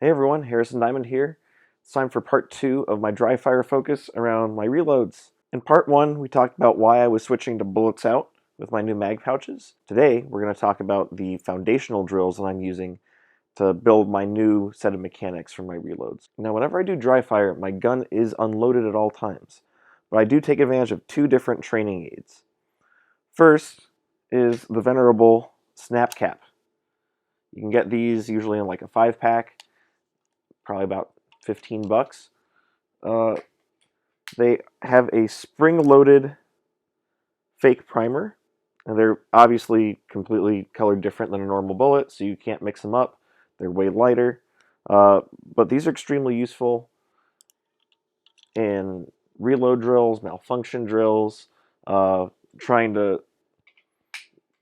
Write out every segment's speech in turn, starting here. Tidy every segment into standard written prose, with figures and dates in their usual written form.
Hey everyone, Harrison Diamond here. It's time for part 2 of my dry fire focus around my reloads. In part 1, we talked about why I was switching to bullets out with my new mag pouches. Today, we're going to talk about the foundational drills that I'm using to build my new set of mechanics for my reloads. Now, whenever I do dry fire, my gun is unloaded at all times, but I do take advantage of two different training aids. First is the venerable snap cap. You can get these usually in like a 5-pack. Probably about 15 bucks. They have a spring-loaded fake primer, and they're obviously completely colored different than a normal bullet, so you can't mix them up. They're way lighter, but these are extremely useful in reload drills, malfunction drills, trying to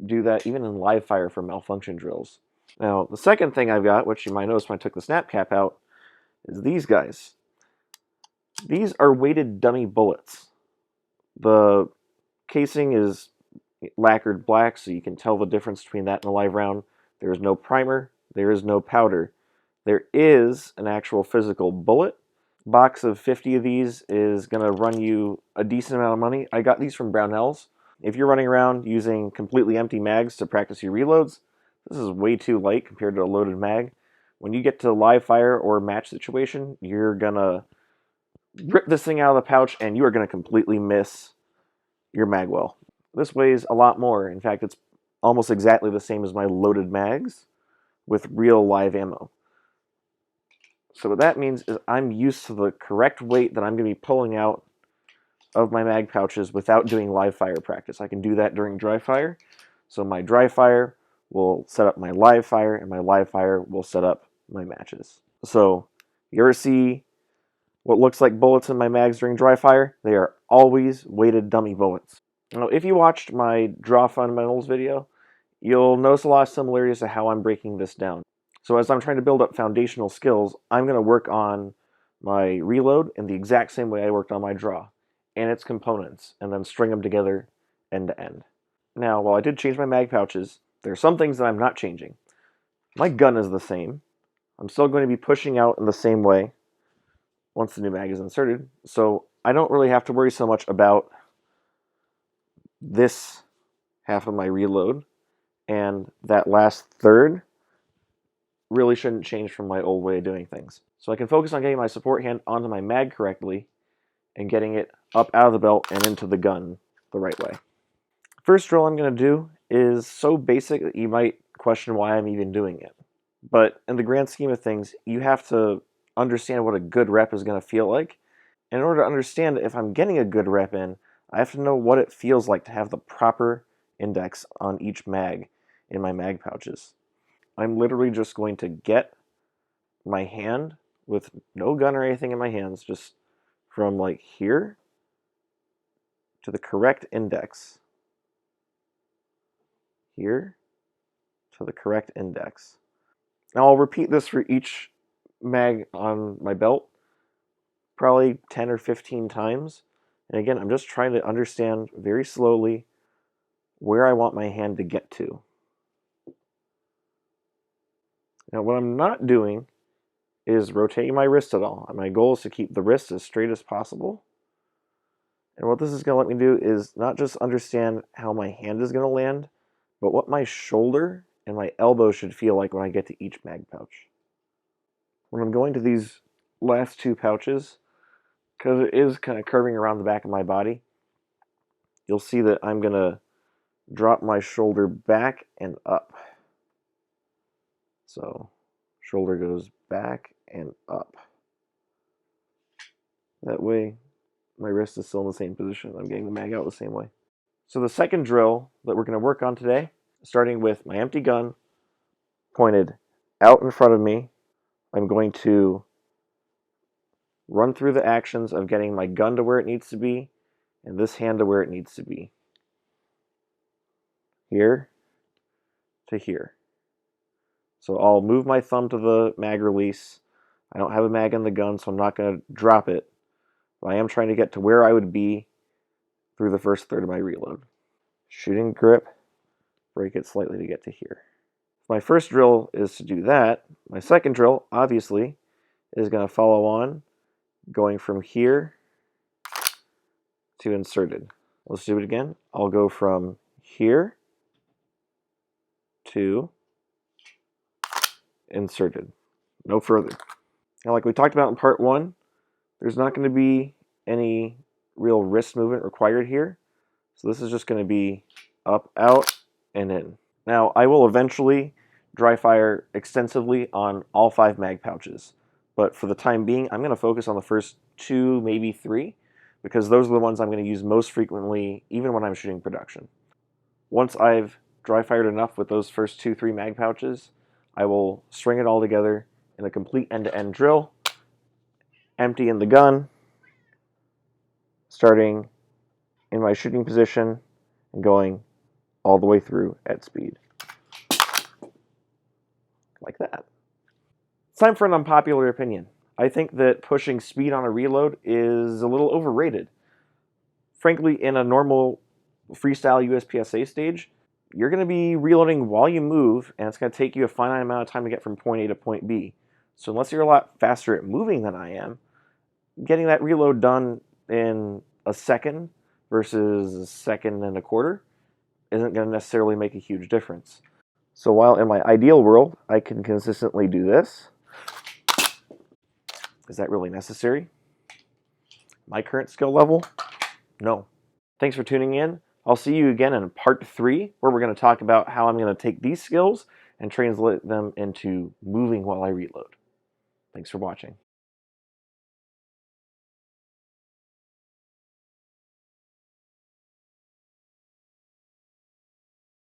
do that even in live fire for malfunction drills. Now, the second thing I've got, which you might notice when I took the snap cap out, is these guys. These are weighted dummy bullets. The casing is lacquered black, so you can tell the difference between that and a live round. There is no primer. There is no powder. There is an actual physical bullet. Box of 50 of these is going to run you a decent amount of money. I got these from Brownells. If you're running around using completely empty mags to practice your reloads, this is way too light compared to a loaded mag. When you get to live fire or match situation, you're going to rip this thing out of the pouch and you are going to completely miss your mag well. This weighs a lot more. In fact, it's almost exactly the same as my loaded mags with real live ammo. So what that means is I'm used to the correct weight that I'm going to be pulling out of my mag pouches without doing live fire practice. I can do that during dry fire. So my dry fire will set up my live fire, and my live fire will set up my matches. So you ever see what looks like bullets in my mags during dry fire? They are always weighted dummy bullets. Now, if you watched my draw fundamentals video, you'll notice a lot of similarities to how I'm breaking this down. So as I'm trying to build up foundational skills, I'm going to work on my reload in the exact same way I worked on my draw, and its components, and then string them together end to end. Now, while I did change my mag pouches, there are some things that I'm not changing. My gun is the same. I'm still going to be pushing out in the same way once the new mag is inserted, so I don't really have to worry so much about this half of my reload, and that last third really shouldn't change from my old way of doing things. So I can focus on getting my support hand onto my mag correctly and getting it up out of the belt and into the gun the right way. First drill I'm going to do is so basic that you might question why I'm even doing it. But in the grand scheme of things, you have to understand what a good rep is going to feel like. In order to understand if I'm getting a good rep in, I have to know what it feels like to have the proper index on each mag in my mag pouches. I'm literally just going to get my hand with no gun or anything in my hands, just from like here to the correct index. Here to the correct index. Now I'll repeat this for each mag on my belt, probably 10 or 15 times. And again, I'm just trying to understand very slowly where I want my hand to get to. Now what I'm not doing is rotating my wrist at all. My goal is to keep the wrist as straight as possible. And what this is going to let me do is not just understand how my hand is going to land, but what my shoulder and my elbow should feel like when I get to each mag pouch. When I'm going to these last two pouches, because it is kind of curving around the back of my body, you'll see that I'm going to drop my shoulder back and up. So shoulder goes back and up. That way my wrist is still in the same position. I'm getting the mag out the same way. So the second drill that we're going to work on today, starting with my empty gun pointed out in front of me, I'm going to run through the actions of getting my gun to where it needs to be and this hand to where it needs to be. Here to here. So I'll move my thumb to the mag release. I don't have a mag in the gun, so I'm not going to drop it. But I am trying to get to where I would be through the first third of my reload. Shooting grip, break it slightly to get to here. My first drill is to do that. My second drill, obviously, is going to follow on, going from here to inserted. Let's do it again. I'll go from here to inserted. No further. Now, like we talked about in part 1, there's not going to be any real wrist movement required here. So this is just going to be up, out, and in. Now, I will eventually dry fire extensively on all 5 mag pouches. But for the time being, I'm going to focus on the first 2, maybe 3, because those are the ones I'm going to use most frequently, even when I'm shooting production. Once I've dry fired enough with those first 2, 3 mag pouches, I will string it all together in a complete end-to-end drill, empty in the gun, starting in my shooting position and going all the way through at speed. Like that. It's time for an unpopular opinion. I think that pushing speed on a reload is a little overrated. Frankly, in a normal freestyle USPSA stage, you're going to be reloading while you move, and it's going to take you a finite amount of time to get from point A to point B. So unless you're a lot faster at moving than I am, getting that reload done in a second versus a second and a quarter isn't going to necessarily make a huge difference. So while in my ideal world, I can consistently do this, is that really necessary? My current skill level? No. Thanks for tuning in. I'll see you again in part 3, where we're going to talk about how I'm going to take these skills and translate them into moving while I reload. Thanks for watching.